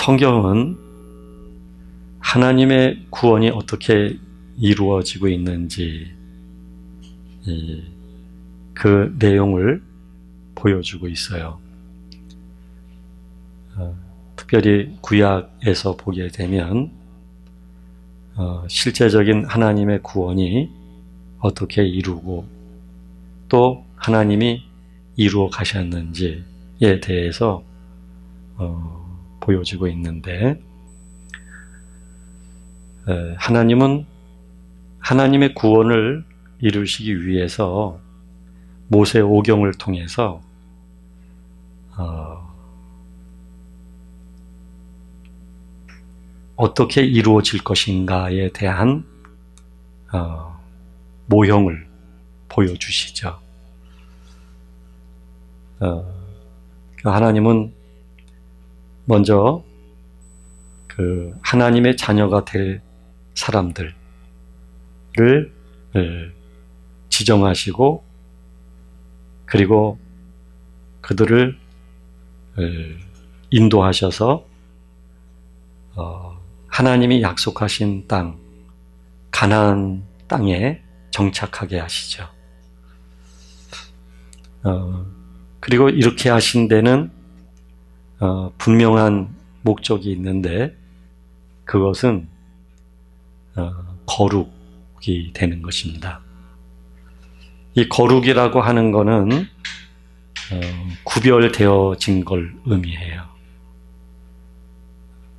성경은 하나님의 구원이 어떻게 이루어지고 있는지 그 내용을 보여주고 있어요. 특별히 구약에서 보게 되면 실제적인 하나님의 구원이 어떻게 이루고 또 하나님이 이루어 가셨는지에 대해서 보여주고 있는데, 하나님은 하나님의 구원을 이루시기 위해서 모세 오경을 통해서 어떻게 이루어질 것인가에 대한 모형을 보여주시죠. 하나님은 먼저 그 하나님의 자녀가 될 사람들을 지정하시고 그리고 그들을 인도하셔서 하나님이 약속하신 땅, 가나안 땅에 정착하게 하시죠. 그리고 이렇게 하신 데는 분명한 목적이 있는데, 그것은 거룩이 되는 것입니다. 이 거룩이라고 하는 것은 구별되어진 걸 의미해요.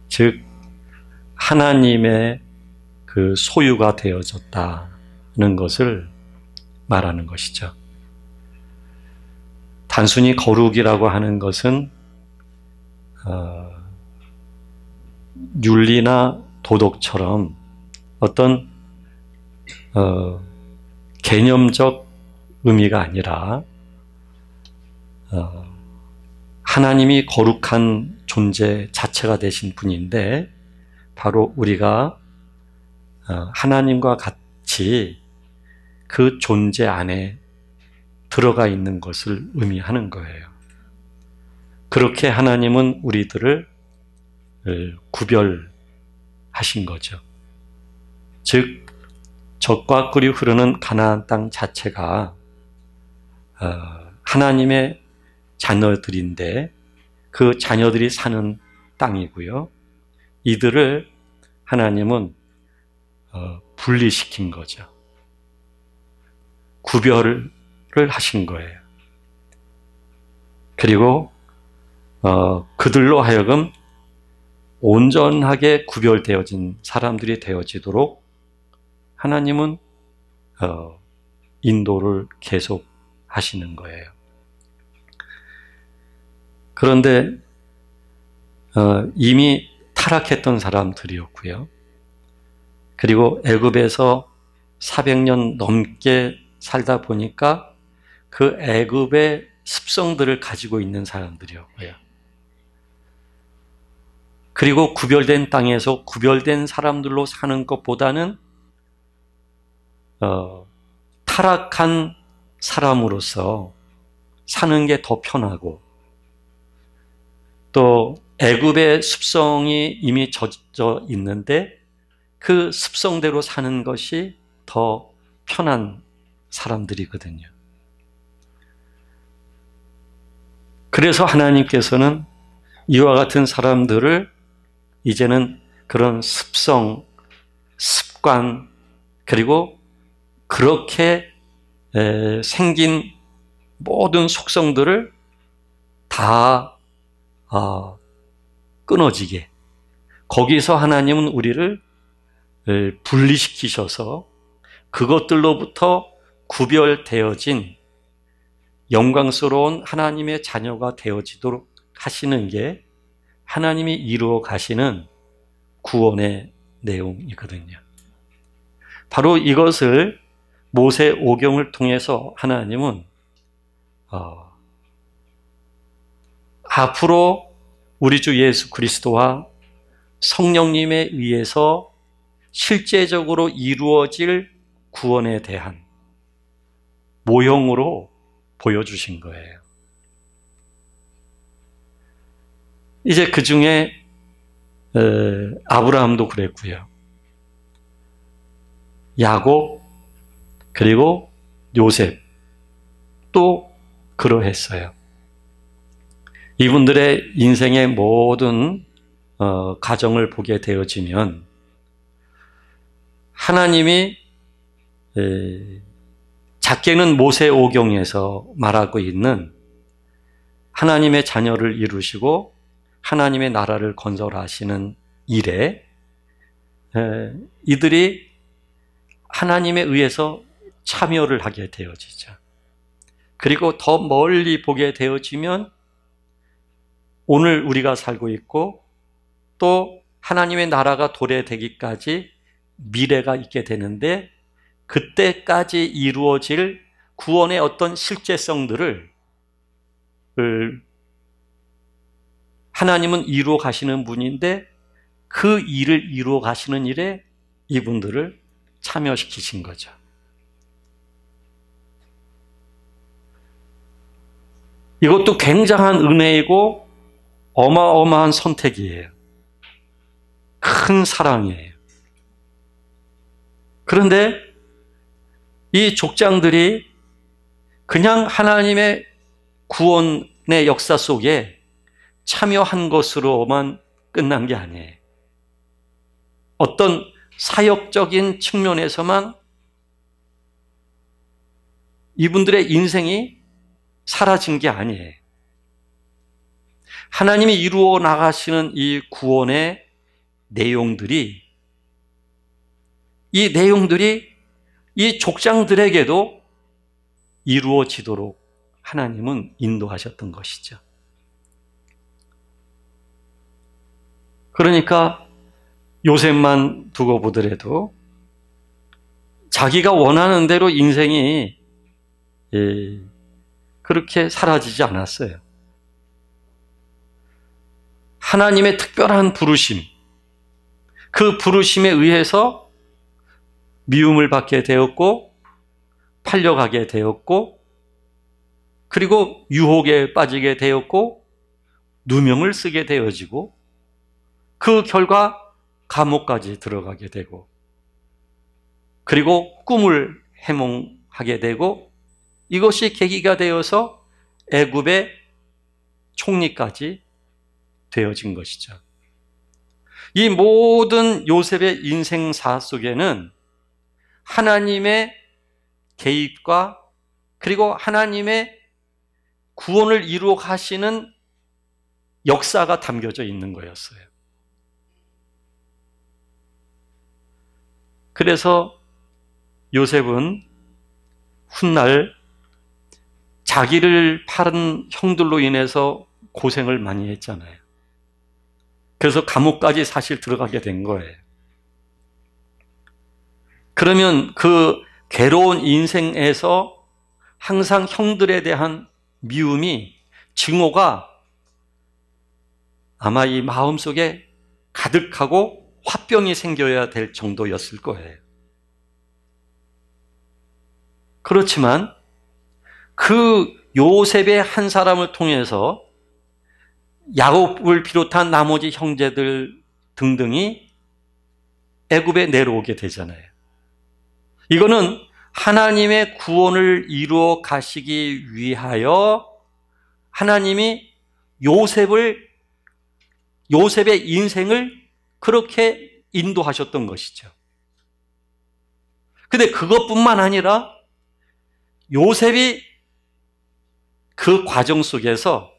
즉 하나님의 그 소유가 되어졌다는 것을 말하는 것이죠. 단순히 거룩이라고 하는 것은 윤리나 도덕처럼 어떤 개념적 의미가 아니라 하나님이 거룩한 존재 자체가 되신 분인데, 바로 우리가 하나님과 같이 그 존재 안에 들어가 있는 것을 의미하는 거예요. 그렇게 하나님은 우리들을 구별하신 거죠. 즉 젖과 꿀이 흐르는 가나안 땅 자체가 하나님의 자녀들인데 그 자녀들이 사는 땅이고요. 이들을 하나님은 분리시킨 거죠. 구별을 하신 거예요. 그리고 그들로 하여금 온전하게 구별되어진 사람들이 되어지도록 하나님은 인도를 계속 하시는 거예요. 그런데 이미 타락했던 사람들이었고요. 그리고 애굽에서 400년 넘게 살다 보니까 그 애굽의 습성들을 가지고 있는 사람들이었고요. 그리고 구별된 땅에서 구별된 사람들로 사는 것보다는 타락한 사람으로서 사는 게 더 편하고, 또 애굽의 습성이 이미 젖어 있는데 그 습성대로 사는 것이 더 편한 사람들이거든요. 그래서 하나님께서는 이와 같은 사람들을 이제는 그런 습성, 습관, 그리고 그렇게 생긴 모든 속성들을 다 끊어지게, 거기서 하나님은 우리를 분리시키셔서 그것들로부터 구별되어진 영광스러운 하나님의 자녀가 되어지도록 하시는 게 하나님이 이루어 가시는 구원의 내용이거든요. 바로 이것을 모세 오경을 통해서 하나님은 앞으로 우리 주 예수 그리스도와 성령님에 의해서 실제적으로 이루어질 구원에 대한 모형으로 보여주신 거예요. 이제 그 중에 아브라함도 그랬고요. 야곱 그리고 요셉 또 그러했어요. 이분들의 인생의 모든 가정을 보게 되어지면 하나님이 작게는 모세오경에서 말하고 있는 하나님의 자녀를 이루시고 하나님의 나라를 건설하시는 일에 이들이 하나님에 의해서 참여를 하게 되어지죠. 그리고 더 멀리 보게 되어지면 오늘 우리가 살고 있고 또 하나님의 나라가 도래되기까지 미래가 있게 되는데 그때까지 이루어질 구원의 어떤 실제성들을 하나님은 이루어 가시는 분인데 그 일을 이루어 가시는 일에 이분들을 참여시키신 거죠. 이것도 굉장한 은혜이고 어마어마한 선택이에요. 큰 사랑이에요. 그런데 이 족장들이 그냥 하나님의 구원의 역사 속에 참여한 것으로만 끝난 게 아니에요. 어떤 사역적인 측면에서만 이분들의 인생이 사라진 게 아니에요. 하나님이 이루어 나가시는 이 구원의 내용들이 이 족장들에게도 이루어지도록 하나님은 인도하셨던 것이죠. 그러니까 요셉만 두고 보더라도 자기가 원하는 대로 인생이 그렇게 사라지지 않았어요. 하나님의 특별한 부르심, 그 부르심에 의해서 미움을 받게 되었고 팔려가게 되었고 그리고 유혹에 빠지게 되었고 누명을 쓰게 되어지고 그 결과 감옥까지 들어가게 되고 그리고 꿈을 해몽하게 되고 이것이 계기가 되어서 애굽의 총리까지 되어진 것이죠. 이 모든 요셉의 인생사 속에는 하나님의 개입과 그리고 하나님의 구원을 이루어 가시는 역사가 담겨져 있는 거였어요. 그래서 요셉은 훗날 자기를 팔은 형들로 인해서 고생을 많이 했잖아요. 그래서 감옥까지 사실 들어가게 된 거예요. 그러면 그 괴로운 인생에서 항상 형들에 대한 미움이, 증오가 아마 이 마음속에 가득하고 화병이 생겨야 될 정도였을 거예요. 그렇지만 그 요셉의 한 사람을 통해서 야곱을 비롯한 나머지 형제들 등등이 애굽에 내려오게 되잖아요. 이거는 하나님의 구원을 이루어 가시기 위하여 하나님이 요셉의 인생을 그렇게 인도하셨던 것이죠. 근데 그것뿐만 아니라 요셉이 그 과정 속에서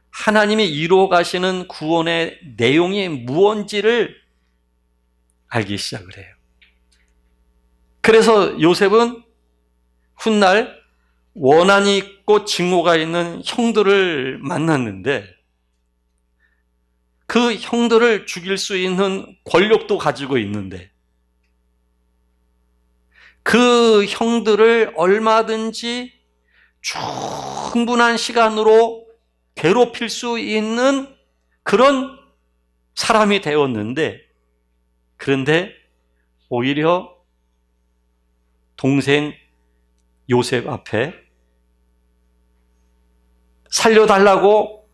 하나님이 이루어 가시는 구원의 내용이 무언지를 알기 시작을 해요. 그래서 요셉은 훗날 원한이 있고 증오가 있는 형들을 만났는데 그 형들을 죽일 수 있는 권력도 가지고 있는데 그 형들을 얼마든지 충분한 시간으로 괴롭힐 수 있는 그런 사람이 되었는데 그런데 오히려 동생 요셉 앞에 살려달라고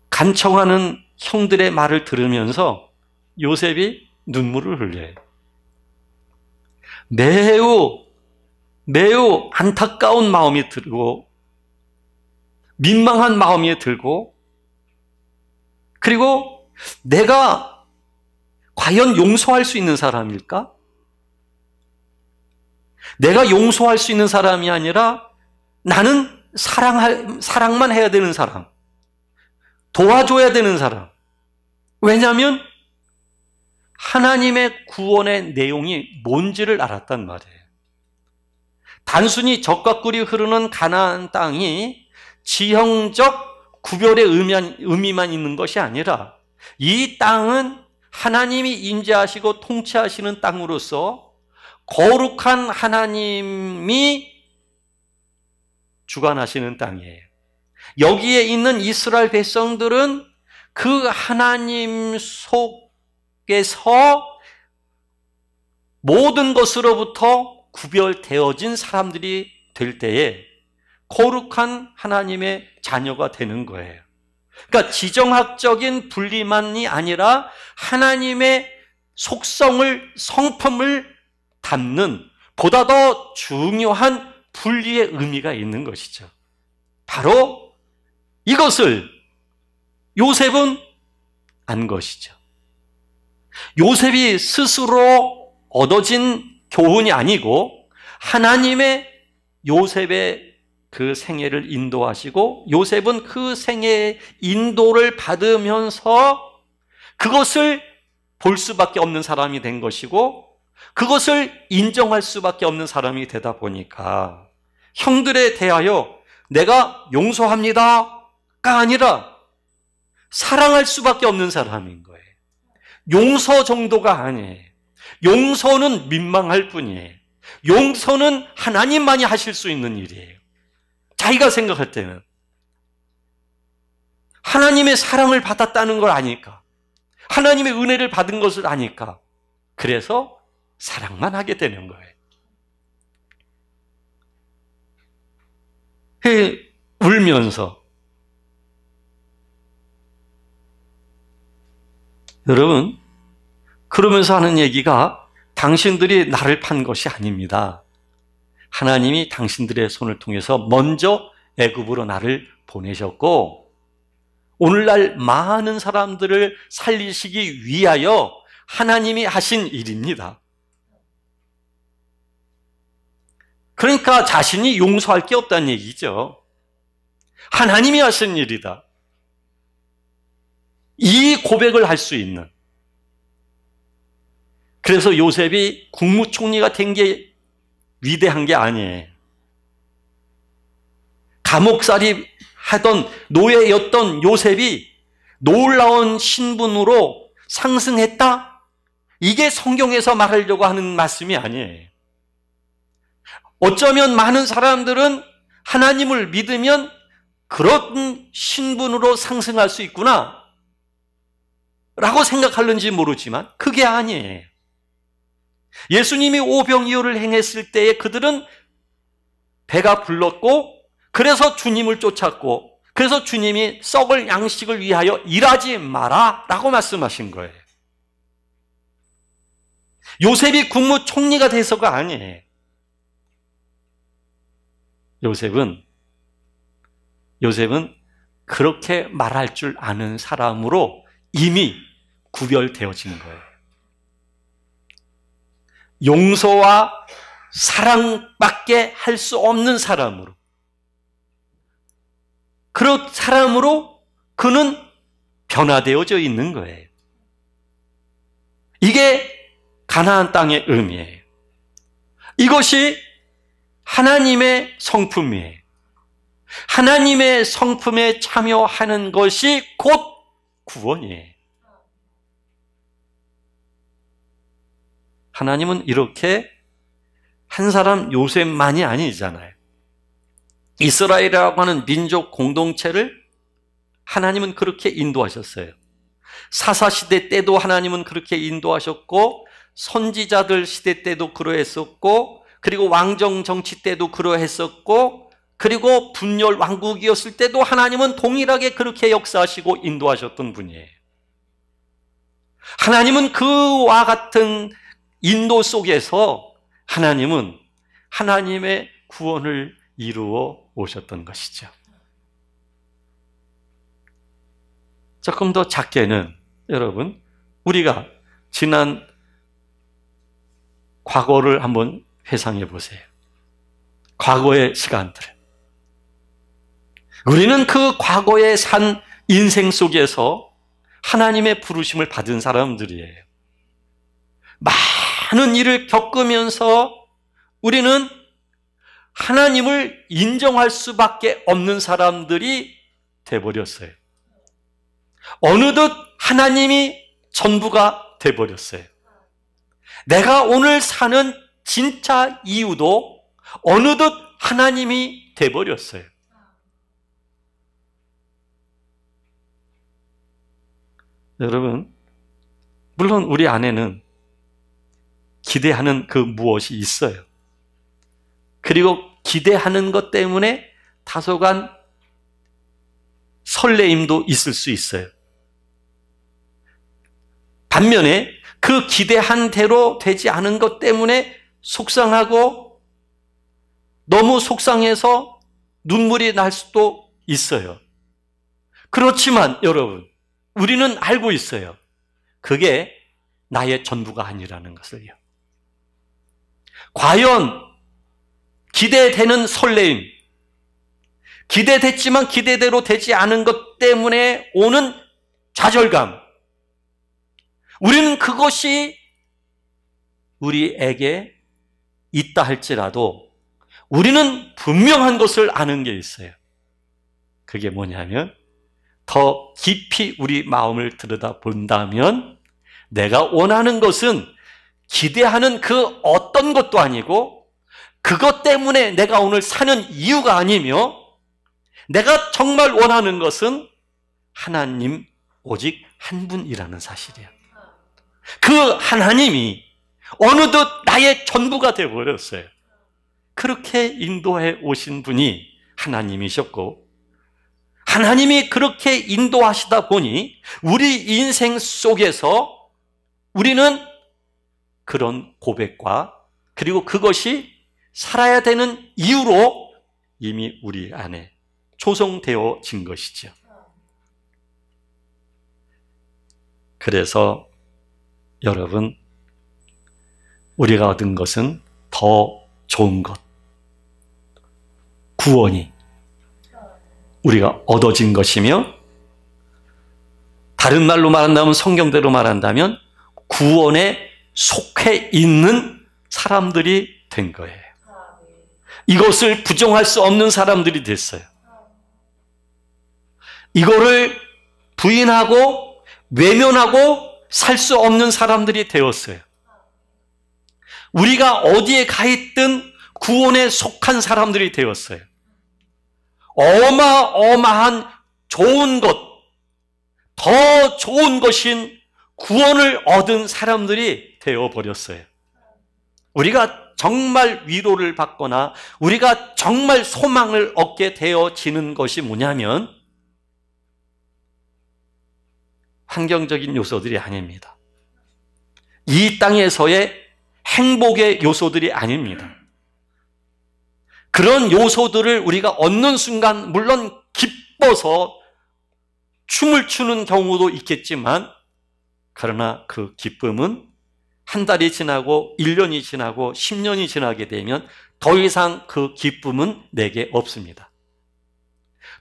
간청하는 형들의 말을 들으면서 요셉이 눈물을 흘려요. 매우 안타까운 마음이 들고 민망한 마음이 들고, 그리고 내가 과연 용서할 수 있는 사람일까? 내가 용서할 수 있는 사람이 아니라 나는 사랑만 해야 되는 사람, 도와줘야 되는 사람. 왜냐하면 하나님의 구원의 내용이 뭔지를 알았단 말이에요. 단순히 적과 꿀이 흐르는 가나안 땅이 지형적 구별의 의미만 있는 것이 아니라 이 땅은 하나님이 임재하시고 통치하시는 땅으로서 거룩한 하나님이 주관하시는 땅이에요. 여기에 있는 이스라엘 백성들은 그 하나님 속에서 모든 것으로부터 구별되어진 사람들이 될 때에 거룩한 하나님의 자녀가 되는 거예요. 그러니까 지정학적인 분리만이 아니라 하나님의 속성을, 성품을 담는 보다 더 중요한 분리의 의미가 있는 것이죠. 바로 이것을 요셉은 안 것이죠. 요셉이 스스로 얻어진 교훈이 아니고 하나님의 요셉의 그 생애를 인도하시고 요셉은 그 생애의 인도를 받으면서 그것을 볼 수밖에 없는 사람이 된 것이고 그것을 인정할 수밖에 없는 사람이 되다 보니까 형들에 대하여 내가 용서합니다가 아니라 사랑할 수밖에 없는 사람인 거예요. 용서 정도가 아니에요. 용서는 민망할 뿐이에요. 용서는 하나님만이 하실 수 있는 일이에요. 자기가 생각할 때는 하나님의 사랑을 받았다는 걸 아니까, 하나님의 은혜를 받은 것을 아니까 그래서 사랑만 하게 되는 거예요. 울면서 여러분, 그러면서 하는 얘기가 당신들이 나를 판 것이 아닙니다. 하나님이 당신들의 손을 통해서 먼저 애굽으로 나를 보내셨고 오늘날 많은 사람들을 살리시기 위하여 하나님이 하신 일입니다. 그러니까 자신이 용서할 게 없다는 얘기죠. 하나님이 하신 일이다. 이 고백을 할 수 있는. 그래서 요셉이 국무총리가 된 게 위대한 게 아니에요. 감옥살이 하던 노예였던 요셉이 놀라운 신분으로 상승했다? 이게 성경에서 말하려고 하는 말씀이 아니에요. 어쩌면 많은 사람들은 하나님을 믿으면 그런 신분으로 상승할 수 있구나 라고 생각하는지 모르지만 그게 아니에요. 예수님이 오병이어를 행했을 때에 그들은 배가 불렀고 그래서 주님을 쫓았고 그래서 주님이 썩을 양식을 위하여 일하지 마라 라고 말씀하신 거예요. 요셉이 국무총리가 돼서가 아니에요. 요셉은 그렇게 말할 줄 아는 사람으로 이미 구별되어진 거예요. 용서와 사랑밖에 할 수 없는 사람으로, 그런 사람으로 그는 변화되어져 있는 거예요. 이게 가나안 땅의 의미예요. 이것이 하나님의 성품이에요. 하나님의 성품에 참여하는 것이 곧 구원이에요. 하나님은 이렇게 한 사람 요셉만이 아니잖아요. 이스라엘이라고 하는 민족 공동체를 하나님은 그렇게 인도하셨어요. 사사시대 때도 하나님은 그렇게 인도하셨고 선지자들 시대 때도 그러했었고 그리고 왕정 정치 때도 그러했었고 그리고 분열 왕국이었을 때도 하나님은 동일하게 그렇게 역사하시고 인도하셨던 분이에요. 하나님은 그와 같은 인도 속에서 하나님은 하나님의 구원을 이루어 오셨던 것이죠. 조금 더 작게는 여러분, 우리가 지난 과거를 한번 회상해 보세요. 과거의 시간들. 우리는 그 과거에 산 인생 속에서 하나님의 부르심을 받은 사람들이에요. 많은 일을 겪으면서 우리는 하나님을 인정할 수밖에 없는 사람들이 돼버렸어요. 어느덧 하나님이 전부가 돼버렸어요. 내가 오늘 사는 진짜 이유도 어느덧 하나님이 돼버렸어요. 여러분, 물론 우리 안에는 기대하는 그 무엇이 있어요. 그리고 기대하는 것 때문에 다소간 설레임도 있을 수 있어요. 반면에 그 기대한 대로 되지 않은 것 때문에 속상하고 너무 속상해서 눈물이 날 수도 있어요. 그렇지만 여러분, 우리는 알고 있어요. 그게 나의 전부가 아니라는 것을요. 과연 기대되는 설레임, 기대됐지만 기대대로 되지 않은 것 때문에 오는 좌절감, 우리는 그것이 우리에게 있다 할지라도 우리는 분명한 것을 아는 게 있어요. 그게 뭐냐면 더 깊이 우리 마음을 들여다본다면 내가 원하는 것은 기대하는 그 어떤 것도 아니고 그것 때문에 내가 오늘 사는 이유가 아니며 내가 정말 원하는 것은 하나님 오직 한 분이라는 사실이에요. 그 하나님이 어느덧 나의 전부가 되어버렸어요. 그렇게 인도해 오신 분이 하나님이셨고 하나님이 그렇게 인도하시다 보니 우리 인생 속에서 우리는 그런 고백과 그리고 그것이 살아야 되는 이유로 이미 우리 안에 조성되어진 것이죠. 그래서 여러분, 우리가 얻은 것은 더 좋은 것, 구원이 우리가 얻어진 것이며 다른 말로 말한다면 성경대로 말한다면 구원에 속해 있는 사람들이 된 거예요. 이것을 부정할 수 없는 사람들이 됐어요. 이거를 부인하고 외면하고 살 수 없는 사람들이 되었어요. 우리가 어디에 가 있든 구원에 속한 사람들이 되었어요. 어마어마한 좋은 것, 더 좋은 것인 구원을 얻은 사람들이 되어버렸어요. 우리가 정말 위로를 받거나 우리가 정말 소망을 얻게 되어지는 것이 뭐냐면 환경적인 요소들이 아닙니다. 이 땅에서의 행복의 요소들이 아닙니다. 그런 요소들을 우리가 얻는 순간 물론 기뻐서 춤을 추는 경우도 있겠지만 그러나 그 기쁨은 한 달이 지나고 1년이 지나고 10년이 지나게 되면 더 이상 그 기쁨은 내게 없습니다.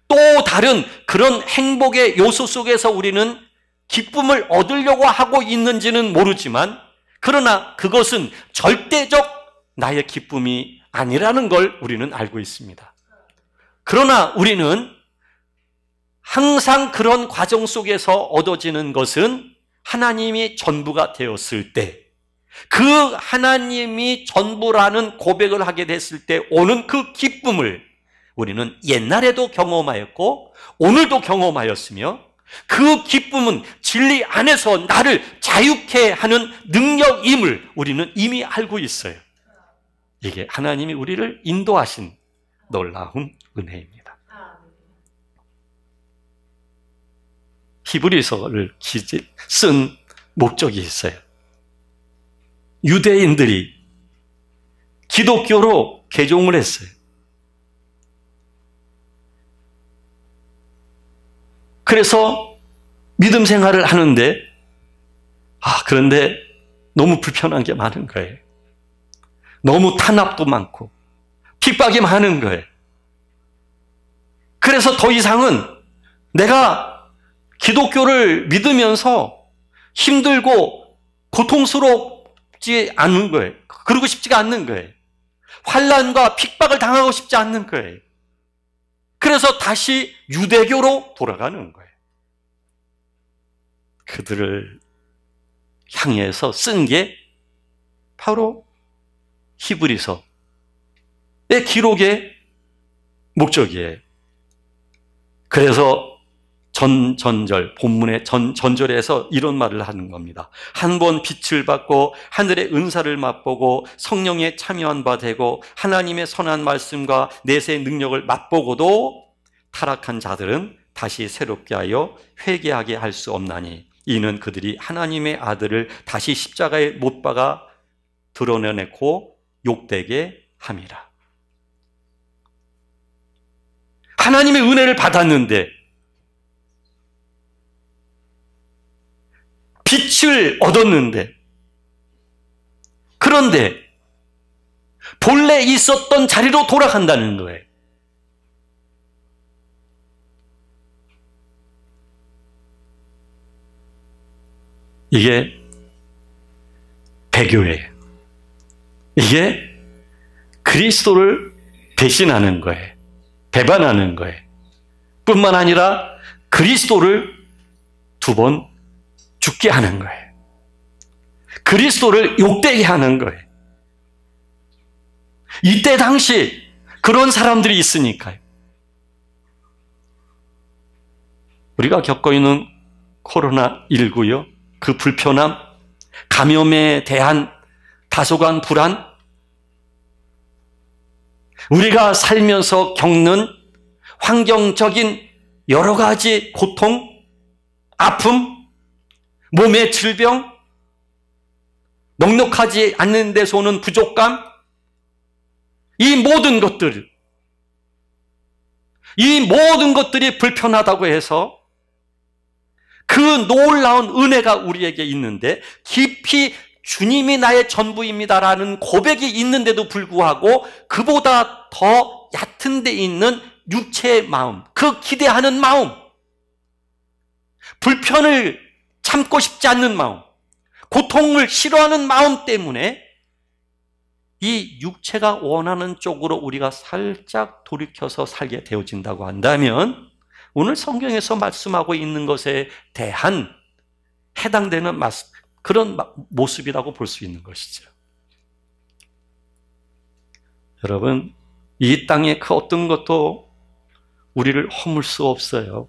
또 다른 그런 행복의 요소 속에서 우리는 기쁨을 얻으려고 하고 있는지는 모르지만 그러나 그것은 절대적 나의 기쁨이 아니라는 걸 우리는 알고 있습니다. 그러나 우리는 항상 그런 과정 속에서 얻어지는 것은 하나님이 전부가 되었을 때, 그 하나님이 전부라는 고백을 하게 됐을 때 오는 그 기쁨을 우리는 옛날에도 경험하였고 오늘도 경험하였으며 그 기쁨은 진리 안에서 나를 자유케 하는 능력임을 우리는 이미 알고 있어요. 이게 하나님이 우리를 인도하신 놀라운 은혜입니다. 히브리서를 쓴 목적이 있어요. 유대인들이 기독교로 개종을 했어요. 그래서 믿음 생활을 하는데, 그런데 너무 불편한 게 많은 거예요. 너무 탄압도 많고, 핍박이 많은 거예요. 그래서 더 이상은 내가 기독교를 믿으면서 힘들고 고통스럽지 않은 거예요. 그러고 싶지가 않는 거예요. 환난과 핍박을 당하고 싶지 않는 거예요. 그래서 다시 유대교로 돌아가는 거예요. 그들을 향해서 쓴 게 바로 히브리서의 기록의 목적이에요. 그래서 전전절, 본문의 전절에서 이런 말을 하는 겁니다. 한 번 빛을 받고 하늘의 은사를 맛보고 성령에 참여한 바 되고 하나님의 선한 말씀과 내세의 능력을 맛보고도 타락한 자들은 다시 새롭게 하여 회개하게 할 수 없나니 이는 그들이 하나님의 아들을 다시 십자가에 못 박아 드러내놓고 욕되게 함이라. 하나님의 은혜를 받았는데 빛을 얻었는데, 그런데 본래 있었던 자리로 돌아간다는 거예요. 이게 배교예요. 이게 그리스도를 배신하는 거예요. 배반하는 거예요. 뿐만 아니라 그리스도를 두 번 죽게 하는 거예요. 그리스도를 욕되게 하는 거예요. 이때 당시 그런 사람들이 있으니까요. 우리가 겪고 있는 코로나19요, 그 불편함, 감염에 대한 다소간 불안, 우리가 살면서 겪는 환경적인 여러 가지 고통, 아픔, 몸의 질병, 넉넉하지 않는 데서 오는 부족감, 이 모든 것들이 불편하다고 해서 그 놀라운 은혜가 우리에게 있는데, 깊이 주님이 나의 전부입니다라는 고백이 있는데도 불구하고 그보다 더 얕은 데 있는 육체의 마음, 그 기대하는 마음, 불편을 참고 싶지 않는 마음, 고통을 싫어하는 마음 때문에 이 육체가 원하는 쪽으로 우리가 살짝 돌이켜서 살게 되어진다고 한다면, 오늘 성경에서 말씀하고 있는 것에 대한 해당되는 그런 모습이라고 볼 수 있는 것이죠. 여러분, 이 땅의 그 어떤 것도 우리를 허물 수 없어요.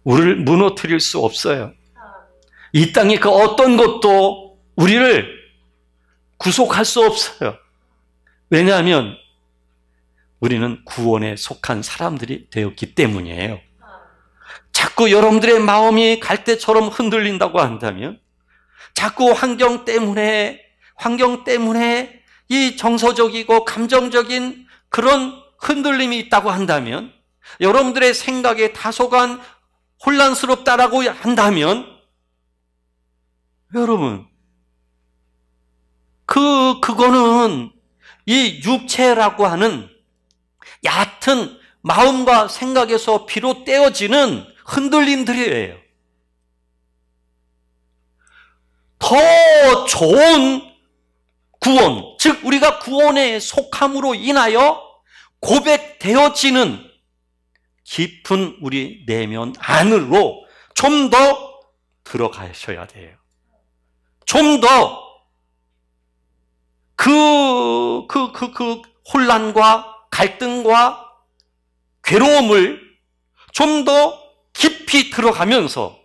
우리를 무너뜨릴 수 없어요. 이 땅의 그 어떤 것도 우리를 구속할 수 없어요. 왜냐하면 우리는 구원에 속한 사람들이 되었기 때문이에요. 자꾸 여러분들의 마음이 갈대처럼 흔들린다고 한다면, 자꾸 환경 때문에 이 정서적이고 감정적인 그런 흔들림이 있다고 한다면, 여러분들의 생각에 다소간 혼란스럽다라고 한다면, 여러분, 그거는 이 육체라고 하는 얕은 마음과 생각에서 비롯되어지는 흔들림들이에요. 더 좋은 구원, 즉 우리가 구원에 속함으로 인하여 고백되어지는 깊은 우리 내면 안으로 좀 더 들어가셔야 돼요. 좀 더 그 혼란과 갈등과 괴로움을 좀 더 깊이 들어가면서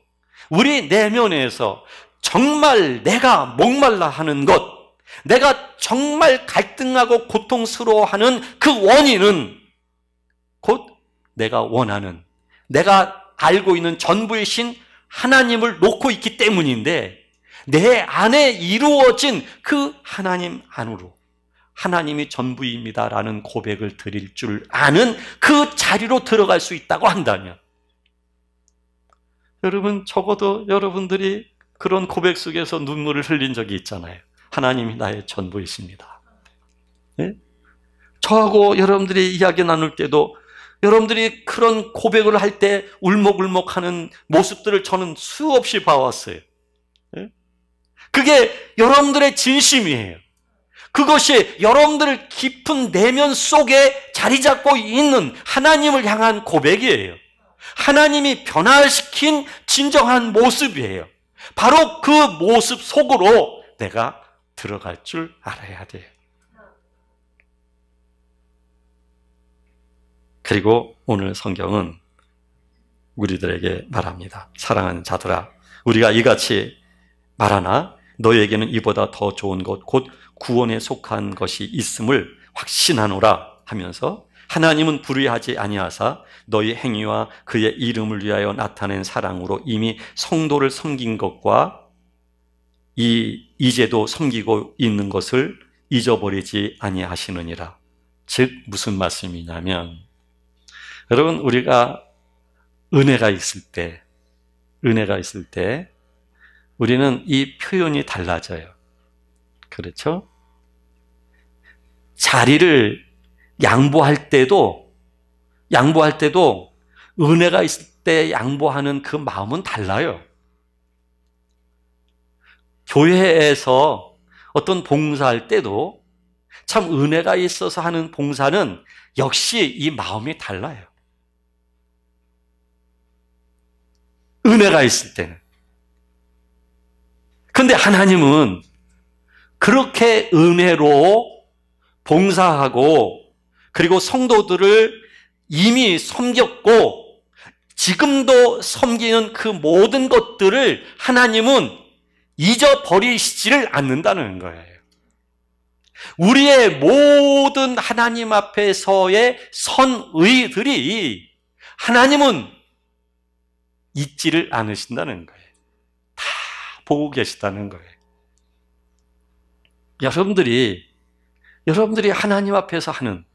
우리 내면에서 정말 내가 목말라 하는 것, 내가 정말 갈등하고 고통스러워하는 그 원인은 곧 내가 원하는, 내가 알고 있는 전부이신 하나님을 놓고 있기 때문인데 내 안에 이루어진 그 하나님 안으로 하나님이 전부입니다라는 고백을 드릴 줄 아는 그 자리로 들어갈 수 있다고 한다면, 여러분 적어도 여러분들이 그런 고백 속에서 눈물을 흘린 적이 있잖아요. 하나님이 나의 전부이십니다. 네? 저하고 여러분들이 이야기 나눌 때도 여러분들이 그런 고백을 할 때 울먹울먹하는 모습들을 저는 수없이 봐왔어요. 네? 그게 여러분들의 진심이에요. 그것이 여러분들 깊은 내면 속에 자리 잡고 있는 하나님을 향한 고백이에요. 하나님이 변화시킨 진정한 모습이에요. 바로 그 모습 속으로 내가 들어갈 줄 알아야 돼요. 그리고 오늘 성경은 우리들에게 말합니다. 사랑하는 자들아, 우리가 이같이 말하나 너희에게는 이보다 더 좋은 것 곧 구원에 속한 것이 있음을 확신하노라 하면서, 하나님은 불의하지 아니하사 너희 행위와 그의 이름을 위하여 나타낸 사랑으로 이미 성도를 섬긴 것과 이제도 섬기고 있는 것을 잊어버리지 아니하시느니라. 즉 무슨 말씀이냐면, 여러분 우리가 은혜가 있을 때 우리는 이 표현이 달라져요. 그렇죠? 자리를 양보할 때도 은혜가 있을 때 양보하는 그 마음은 달라요. 교회에서 어떤 봉사할 때도 참 은혜가 있어서 하는 봉사는 역시 이 마음이 달라요. 은혜가 있을 때는. 근데 하나님은 그렇게 은혜로 봉사하고 그리고 성도들을 이미 섬겼고 지금도 섬기는 그 모든 것들을 하나님은 잊어버리시지를 않는다는 거예요. 우리의 모든 하나님 앞에서의 선의들이 하나님은 잊지를 않으신다는 거예요. 다 보고 계시다는 거예요. 여러분들이 하나님 앞에서 하는,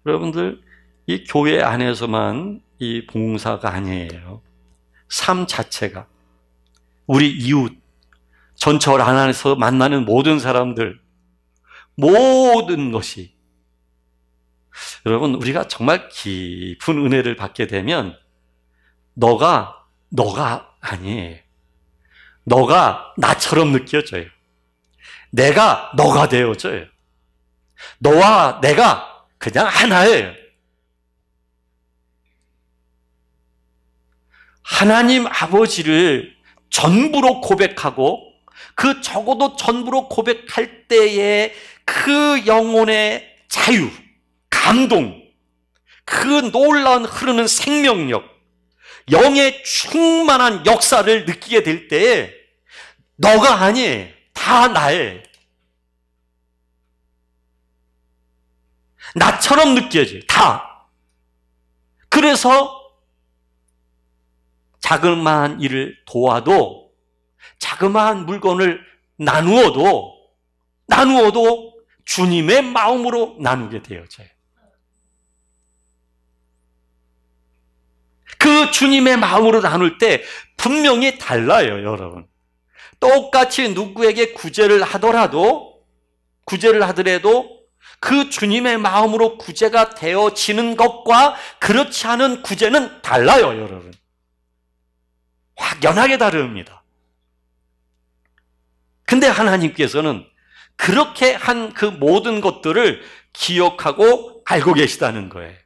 여러분들 이 교회 안에서만 이 봉사가 아니에요. 삶 자체가, 우리 이웃, 전철 안에서 만나는 모든 사람들, 모든 것이, 여러분 우리가 정말 깊은 은혜를 받게 되면 너가 아니에요. 너가 나처럼 느껴져요. 내가 너가 되어져요. 너와 내가 그냥 하나예요. 하나님 아버지를 전부로 고백하고 그 적어도 전부로 고백할 때의 그 영혼의 자유, 감동, 그 놀라운 흐르는 생명력, 영의 충만한 역사를 느끼게 될 때에 너가 아니에요. 다 나예요. 나처럼 느껴져요. 다. 그래서 자그마한 일을 도와도, 자그마한 물건을 나누어도 주님의 마음으로 나누게 되어져요. 그 주님의 마음으로 나눌 때 분명히 달라요, 여러분. 똑같이 누구에게 구제를 하더라도 그 주님의 마음으로 구제가 되어지는 것과 그렇지 않은 구제는 달라요, 여러분. 확연하게 다릅니다. 근데 하나님께서는 그렇게 한 그 모든 것들을 기억하고 알고 계시다는 거예요.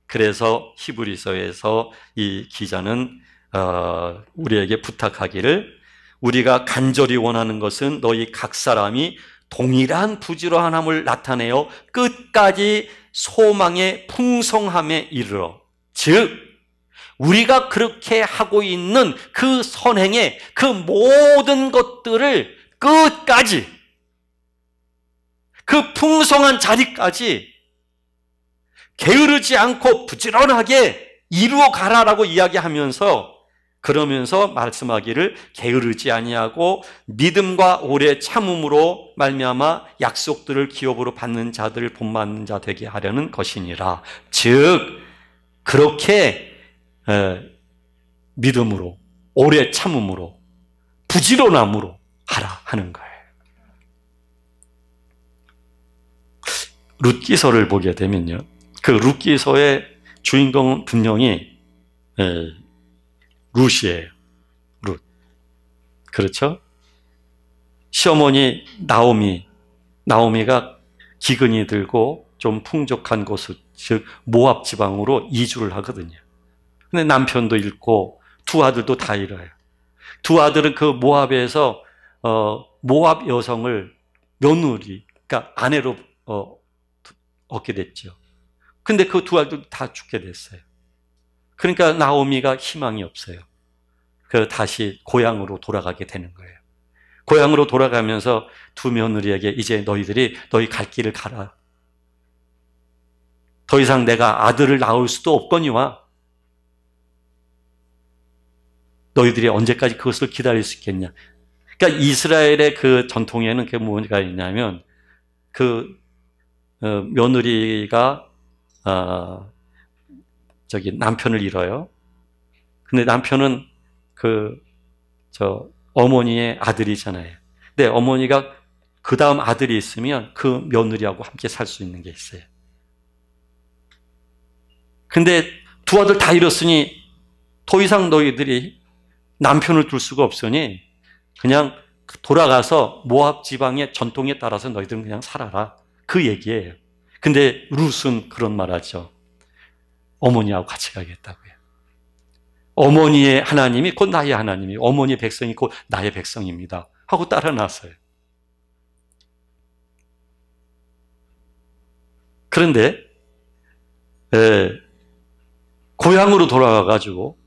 그래서 히브리서에서 이 기자는 우리에게 부탁하기를, 우리가 간절히 원하는 것은 너희 각 사람이 동일한 부지런함을 나타내어 끝까지 소망의 풍성함에 이르러, 즉 우리가 그렇게 하고 있는 그 선행의 그 모든 것들을 끝까지, 그 풍성한 자리까지 게으르지 않고 부지런하게 이루어 가라라고 이야기하면서 그러면서 말씀하기를 게으르지 아니하고 믿음과 오래 참음으로 말미암아 약속들을 기업으로 받는 자들을 본받는 자 되게 하려는 것이니라. 즉 그렇게 믿음으로 오래 참음으로 부지런함으로 하라 하는 거예요. 룻기서를 보게 되면요, 그 룻기서의 주인공은 분명히 룻이에요. 룻. 그렇죠? 시어머니 나오미가 기근이 들고 좀 풍족한 곳, 즉 모압 지방으로 이주를 하거든요. 근데 남편도 잃고 두 아들도 다 잃어요. 두 아들은 그 모압에서 모압 여성을 며느리, 그러니까 아내로 얻게 됐죠. 근데 그 두 아들도 다 죽게 됐어요. 그러니까 나오미가 희망이 없어요. 다시 고향으로 돌아가게 되는 거예요. 고향으로 돌아가면서 두 며느리에게 이제 너희 갈 길을 가라. 더 이상 내가 아들을 낳을 수도 없거니와 너희들이 언제까지 그것을 기다릴 수 있겠냐. 그러니까 이스라엘의 그 전통에는 그게 뭐가 있냐면 며느리가 남편을 잃어요. 근데 남편은 어머니의 아들이잖아요. 근데 어머니가 그 다음 아들이 있으면 그 며느리하고 함께 살 수 있는 게 있어요. 근데 두 아들 다 잃었으니 더 이상 너희들이 남편을 둘 수가 없으니 그냥 돌아가서 모압 지방의 전통에 따라서 너희들은 그냥 살아라. 그 얘기예요. 근데 룻은 그런 말 하죠. 어머니하고 같이 가겠다고요. 어머니의 하나님이 곧 나의 하나님이, 어머니의 백성이 곧 나의 백성입니다 하고 따라 나서요. 그런데 고향으로 돌아가가지고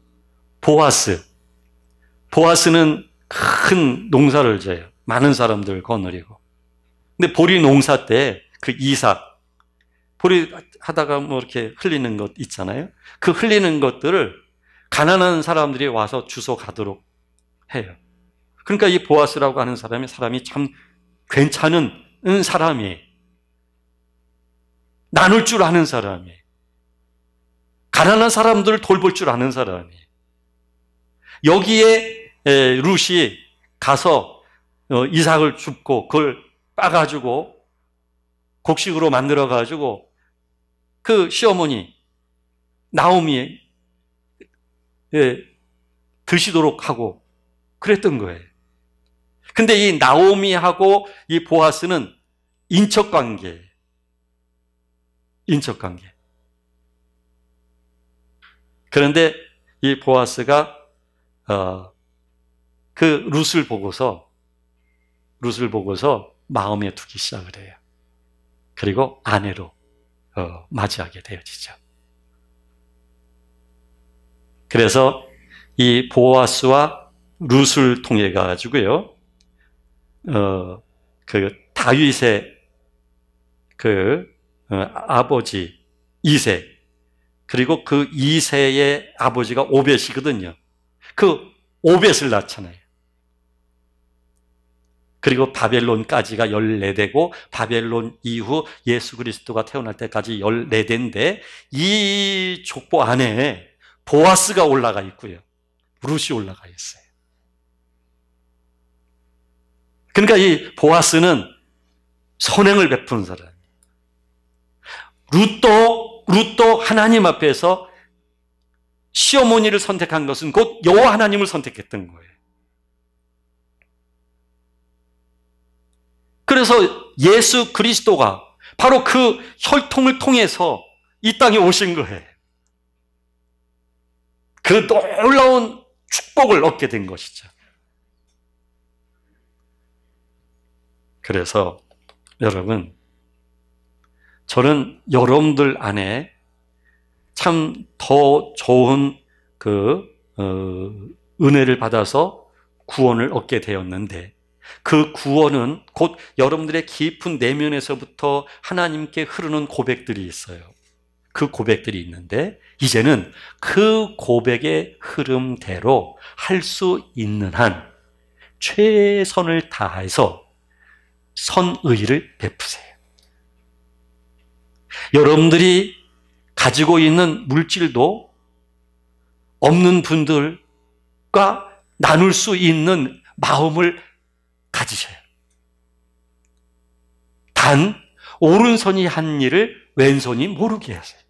보아스는 큰 농사를 져요. 많은 사람들 거느리고. 근데 보리 농사 때 그 이삭, 보리 하다가 뭐 이렇게 흘리는 것 있잖아요. 그 흘리는 것들을 가난한 사람들이 와서 주워 가도록 해요. 그러니까 이 보아스라고 하는 사람이 참 괜찮은 사람이에요. 나눌 줄 아는 사람이에요. 가난한 사람들을 돌볼 줄 아는 사람이에요. 여기에 룻이 가서 이삭을 줍고 그걸 빠가지고 곡식으로 만들어가지고 그 시어머니 나오미에 드시도록 하고 그랬던 거예요. 근데 이 나오미하고 이 보아스는 인척관계예요. 인척관계. 그런데 이 보아스가 그 룻을 보고서 마음에 두기 시작을 해요. 그리고 아내로 맞이하게 되어지죠. 그래서 이 보아스와 룻을 통해 가지고요, 그 다윗의 아버지 이세, 그리고 그 이세의 아버지가 오벳이거든요. 그 오벳을 낳잖아요. 그리고 바벨론까지가 14대고 바벨론 이후 예수 그리스도가 태어날 때까지 14대인데 이 족보 안에 보아스가 올라가 있고요, 룻이 올라가 있어요. 그러니까 이 보아스는 선행을 베푸는 사람. 룻도 하나님 앞에서 시어머니를 선택한 것은 곧 여호와 하나님을 선택했던 거예요. 그래서 예수 그리스도가 바로 그 혈통을 통해서 이 땅에 오신 거예요. 그 놀라운 축복을 얻게 된 것이죠. 그래서 여러분, 저는 여러분들 안에 참 더 좋은 은혜를 받아서 구원을 얻게 되었는데, 그 구원은 곧 여러분들의 깊은 내면에서부터 하나님께 흐르는 고백들이 있어요. 그 고백들이 있는데 이제는 그 고백의 흐름대로 할 수 있는 한 최선을 다해서 선의를 베푸세요. 여러분들이 가지고 있는 물질도 없는 분들과 나눌 수 있는 마음을 가지셔요. 단 오른손이 한 일을 왼손이 모르게 하세요.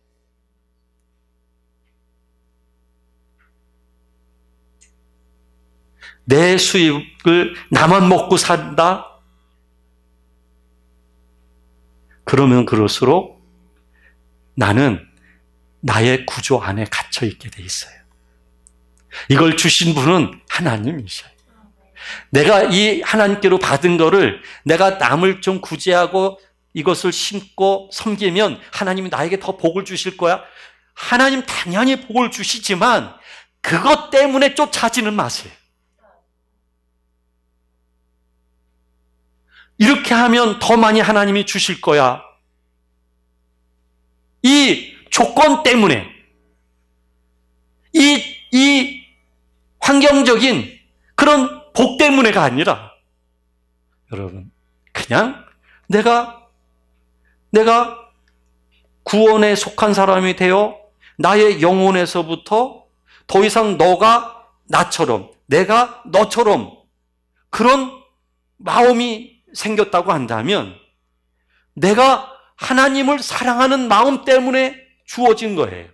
내 수입을 나만 먹고 산다? 그러면 그럴수록 나는 나의 구조 안에 갇혀 있게 돼 있어요. 이걸 주신 분은 하나님이셔요. 내가 이 하나님께로 받은 거를 내가 남을 좀 구제하고 이것을 심고 섬기면 하나님이 나에게 더 복을 주실 거야? 하나님 당연히 복을 주시지만 그것 때문에 쫓아지는 마세요. 이렇게 하면 더 많이 하나님이 주실 거야. 이 조건 때문에, 이 환경적인 그런 복 때문에가 아니라, 여러분, 그냥 내가 구원에 속한 사람이 되어 나의 영혼에서부터 더 이상 너가 나처럼, 내가 너처럼 그런 마음이 생겼다고 한다면 내가 하나님을 사랑하는 마음 때문에 주어진 거예요.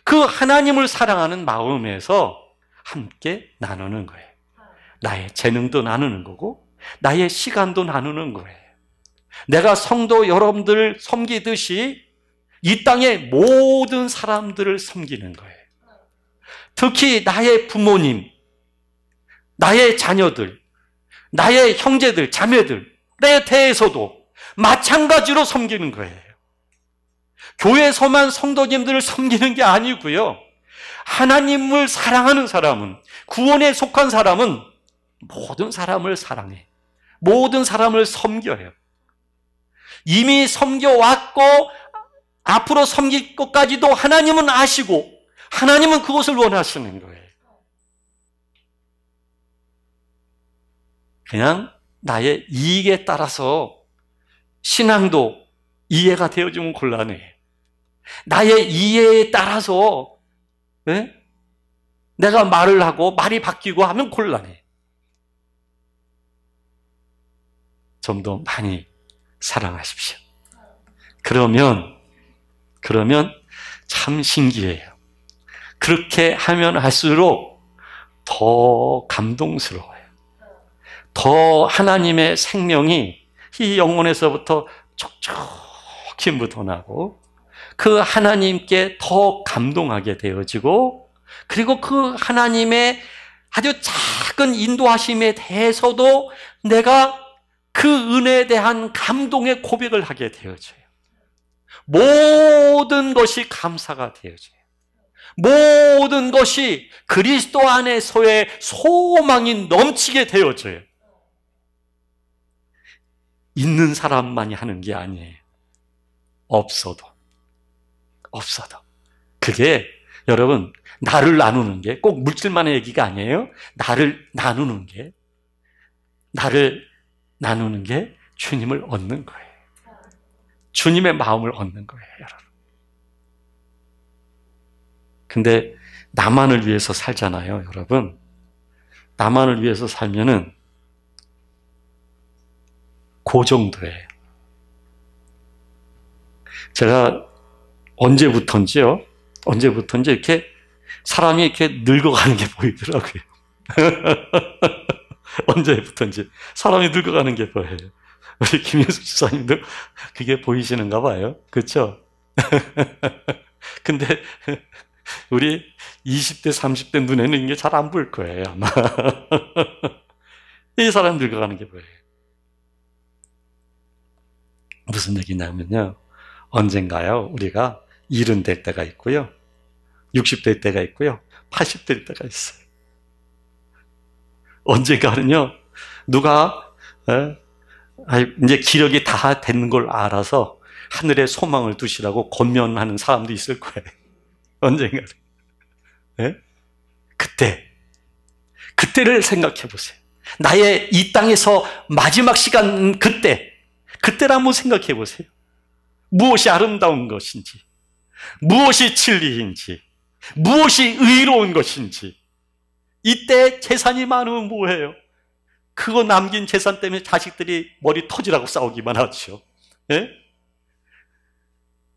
그 하나님을 사랑하는 마음에서 함께 나누는 거예요. 나의 재능도 나누는 거고 나의 시간도 나누는 거예요. 내가 성도 여러분들을 섬기듯이 이 땅의 모든 사람들을 섬기는 거예요. 특히 나의 부모님, 나의 자녀들, 나의 형제들, 자매들에 대해서도 마찬가지로 섬기는 거예요. 교회에서만 성도님들을 섬기는 게 아니고요. 하나님을 사랑하는 사람은, 구원에 속한 사람은 모든 사람을 사랑해. 모든 사람을 섬겨요. 이미 섬겨왔고 앞으로 섬길 것까지도 하나님은 아시고 하나님은 그것을 원하시는 거예요. 그냥 나의 이익에 따라서 신앙도 이해가 되어지면 곤란해. 나의 이해에 따라서 내가 말을 하고 말이 바뀌고 하면 곤란해. 좀 더 많이 사랑하십시오. 그러면 참 신기해요. 그렇게 하면 할수록 더 감동스러워요. 더 하나님의 생명이 이 영혼에서부터 촉촉히 묻어나고 그 하나님께 더 감동하게 되어지고 그리고 그 하나님의 아주 작은 인도하심에 대해서도 내가 그 은혜에 대한 감동의 고백을 하게 되어져요. 모든 것이 감사가 되어져요. 모든 것이 그리스도 안에서의 소망이 넘치게 되어져요. 있는 사람만이 하는 게 아니에요. 없어도. 그게 여러분 나를 나누는 게 꼭 물질만의 얘기가 아니에요. 나를 나누는 게 주님을 얻는 거예요. 주님의 마음을 얻는 거예요, 여러분. 근데 나만을 위해서 살잖아요, 여러분. 나만을 위해서 살면은 그 정도예요. 제가 언제부턴지 이렇게 사람이 이렇게 늙어가는 게 보이더라고요. 언제부턴지 사람이 늙어가는 게 보여요. 우리 김효수 지사님도 그게 보이시는가 봐요. 그렇죠? 근데 우리 20대, 30대 눈에는 이게 잘 안 보일 거예요, 아마. 이 사람 늙어가는 게 보여요. 무슨 얘기냐면요. 언젠가요, 우리가 70 될 때가 있고요. 60 될 때가 있고요. 80 될 때가 있어요. 언젠가는요, 누가, 이제 기력이 다 되는 걸 알아서 하늘에 소망을 두시라고 권면하는 사람도 있을 거예요. 언젠가. 네? 그때를 생각해 보세요. 나의 이 땅에서 마지막 시간 그때를 한번 생각해 보세요. 무엇이 아름다운 것인지, 무엇이 진리인지, 무엇이 의로운 것인지. 이때 재산이 많으면 뭐해요? 그거 남긴 재산 때문에 자식들이 머리 터지라고 싸우기만 하죠. 예?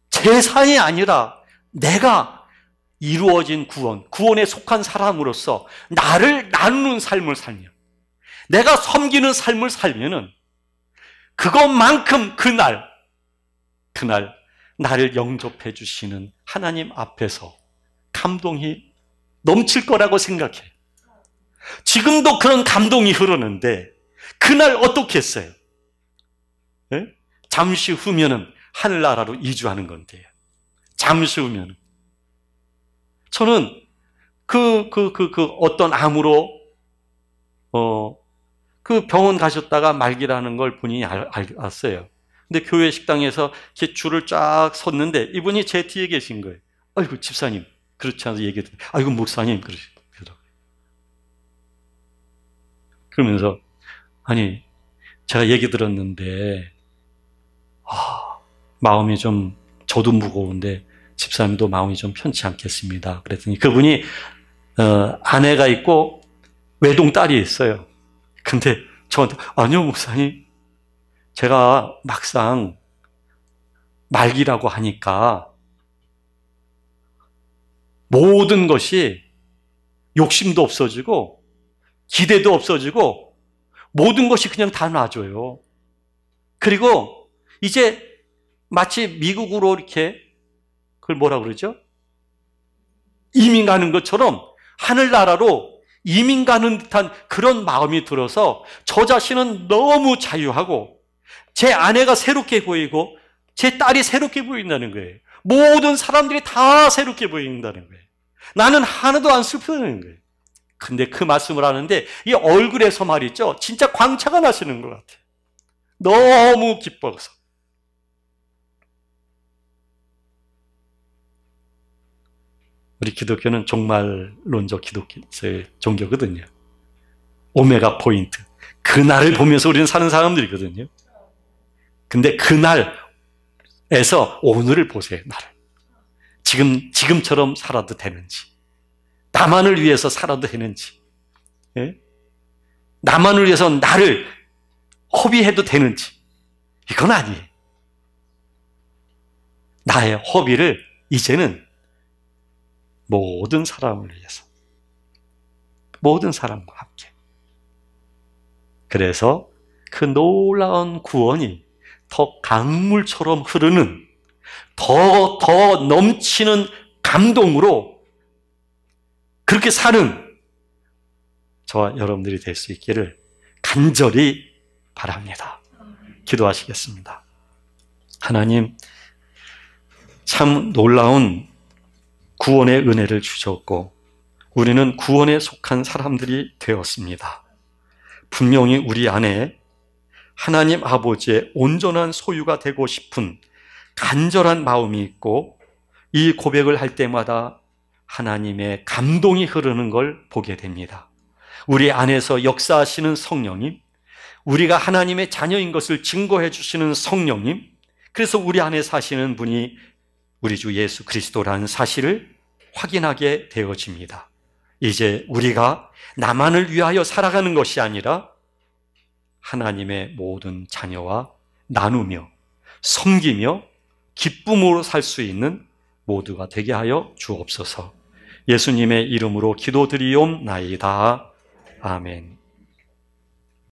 재산이 아니라 내가 이루어진 구원에 속한 사람으로서 나를 나누는 삶을 살면, 내가 섬기는 삶을 살면은 그것만큼 그날 나를 영접해 주시는 하나님 앞에서 감동이 넘칠 거라고 생각해요. 지금도 그런 감동이 흐르는데 그날 어떻게 했어요? 네? 잠시 후면은 하늘나라로 이주하는 건데요. 잠시 후면은. 저는 어떤 암으로 그 병원 가셨다가 말기라는 걸 본인이 알았어요. 근데 교회 식당에서 이렇게 줄을 쫙 섰는데 이분이 제 뒤에 계신 거예요. 아이고 집사님, 그렇지 않아서 얘기했더니 아이고 목사님, 그러시더라고요. 그러면서 아니 제가 얘기 들었는데 마음이 좀, 저도 무거운데 집사님도 마음이 좀 편치 않겠습니다. 그랬더니 그분이 아내가 있고 외동딸이 있어요. 근데 저한테 아니요 목사님, 제가 막상 말기라고 하니까 모든 것이 욕심도 없어지고 기대도 없어지고 모든 것이 그냥 다 놔줘요. 그리고 이제 마치 미국으로 이렇게 그걸 뭐라 그러죠? 이민 가는 것처럼 하늘나라로 이민 가는 듯한 그런 마음이 들어서 저 자신은 너무 자유하고 제 아내가 새롭게 보이고 제 딸이 새롭게 보인다는 거예요. 모든 사람들이 다 새롭게 보인다는 거예요. 나는 하나도 안 슬프다는 거예요. 근데 그 말씀을 하는데 이 얼굴에서 말이죠, 진짜 광채가 나시는 것 같아요. 너무 기뻐서. 우리 기독교는 종말론적 기독교의 종교거든요. 오메가 포인트. 그날을 보면서 우리는 사는 사람들이거든요. 근데 그날에서 오늘을 보세요, 나를. 지금처럼 살아도 되는지. 나만을 위해서 살아도 되는지. 예? 나만을 위해서 나를 허비해도 되는지. 이건 아니에요. 나의 허비를 이제는 모든 사람을 위해서, 모든 사람과 함께. 그래서 그 놀라운 구원이 더 강물처럼 흐르는, 더 넘치는 감동으로 그렇게 사는 저와 여러분들이 될 수 있기를 간절히 바랍니다. 기도하시겠습니다. 하나님, 참 놀라운 구원의 은혜를 주셨고 우리는 구원에 속한 사람들이 되었습니다. 분명히 우리 안에 하나님 아버지의 온전한 소유가 되고 싶은 간절한 마음이 있고 이 고백을 할 때마다 하나님의 감동이 흐르는 걸 보게 됩니다. 우리 안에서 역사하시는 성령님, 우리가 하나님의 자녀인 것을 증거해 주시는 성령님, 그래서 우리 안에 사시는 분이 우리 주 예수 그리스도라는 사실을 확인하게 되어집니다. 이제 우리가 나만을 위하여 살아가는 것이 아니라 하나님의 모든 자녀와 나누며 섬기며 기쁨으로 살 수 있는 모두가 되게 하여 주옵소서. 예수님의 이름으로 기도드리옵나이다. 아멘.